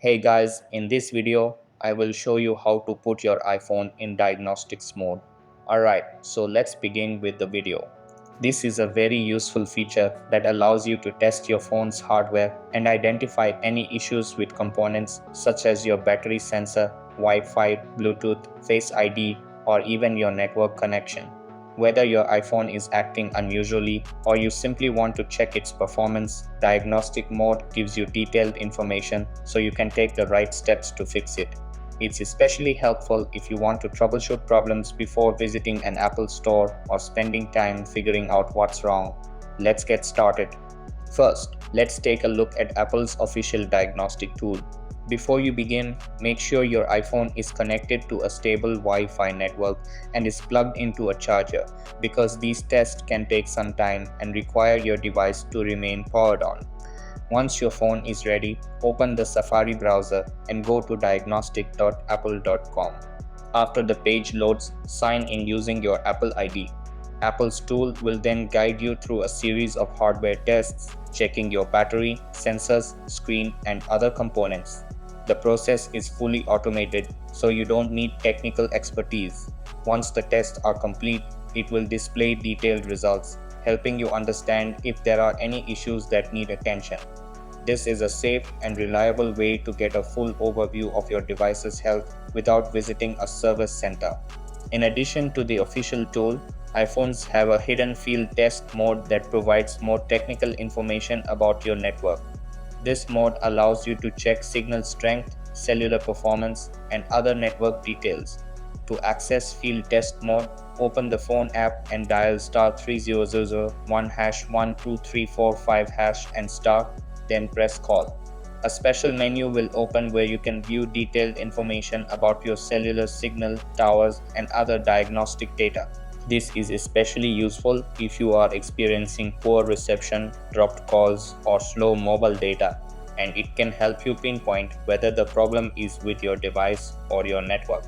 Hey guys, in this video, I will show you how to put your iPhone in diagnostics mode. Alright, so let's begin with the video. This is a very useful feature that allows you to test your phone's hardware and identify any issues with components such as your battery sensor, Wi-Fi, Bluetooth, Face ID, or even your network connection. Whether your iPhone is acting unusually or you simply want to check its performance, diagnostic mode gives you detailed information so you can take the right steps to fix it. It's especially helpful if you want to troubleshoot problems before visiting an Apple store or spending time figuring out what's wrong. Let's get started. First, let's take a look at Apple's official diagnostic tool. Before you begin, make sure your iPhone is connected to a stable Wi-Fi network and is plugged into a charger, because these tests can take some time and require your device to remain powered on. Once your phone is ready, open the Safari browser and go to diagnostic.apple.com. After the page loads, sign in using your Apple ID. Apple's tool will then guide you through a series of hardware tests, checking your battery, sensors, screen, and other components. The process is fully automated, so you don't need technical expertise. Once the tests are complete, it will display detailed results, helping you understand if there are any issues that need attention. This is a safe and reliable way to get a full overview of your device's health without visiting a service center. In addition to the official tool, iPhones have a hidden field test mode that provides more technical information about your network. This mode allows you to check signal strength, cellular performance, and other network details. To access field test mode, open the phone app and dial *3000 #12345# and star, then press call. A special menu will open where you can view detailed information about your cellular signal, towers, and other diagnostic data. This is especially useful if you are experiencing poor reception, dropped calls, or slow mobile data, and it can help you pinpoint whether the problem is with your device or your network.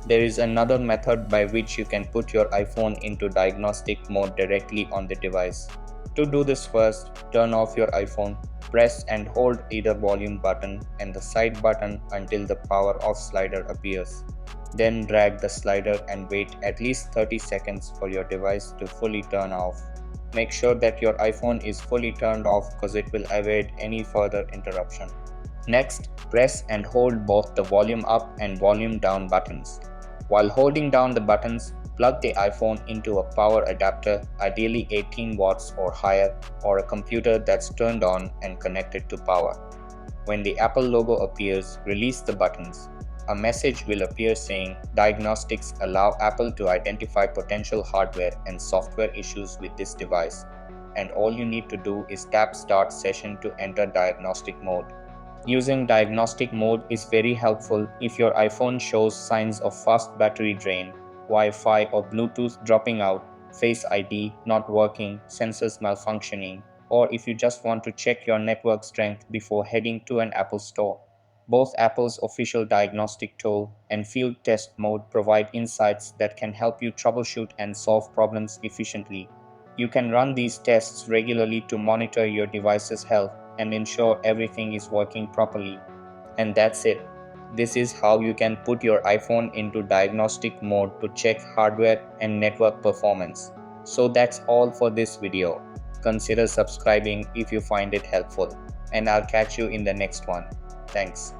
There is another method by which you can put your iPhone into diagnostic mode directly on the device. To do this, first, turn off your iPhone, press and hold either volume button and the side button until the power off slider appears. Then drag the slider and wait at least 30 seconds for your device to fully turn off. Make sure that your iPhone is fully turned off, because it will avoid any further interruption. Next, press and hold both the volume up and volume down buttons. While holding down the buttons, plug the iPhone into a power adapter, ideally 18 watts or higher, or a computer that's turned on and connected to power. When the Apple logo appears, release the buttons. A message will appear saying, "Diagnostics allow Apple to identify potential hardware and software issues with this device," and all you need to do is tap Start Session to enter diagnostic mode. Using diagnostic mode is very helpful if your iPhone shows signs of fast battery drain, Wi-Fi or Bluetooth dropping out, Face ID not working, sensors malfunctioning, or if you just want to check your network strength before heading to an Apple store. Both Apple's official diagnostic tool and field test mode provide insights that can help you troubleshoot and solve problems efficiently. You can run these tests regularly to monitor your device's health and ensure everything is working properly. And that's it. This is how you can put your iPhone into diagnostic mode to check hardware and network performance. So that's all for this video. Consider subscribing if you find it helpful, and I'll catch you in the next one. Thanks.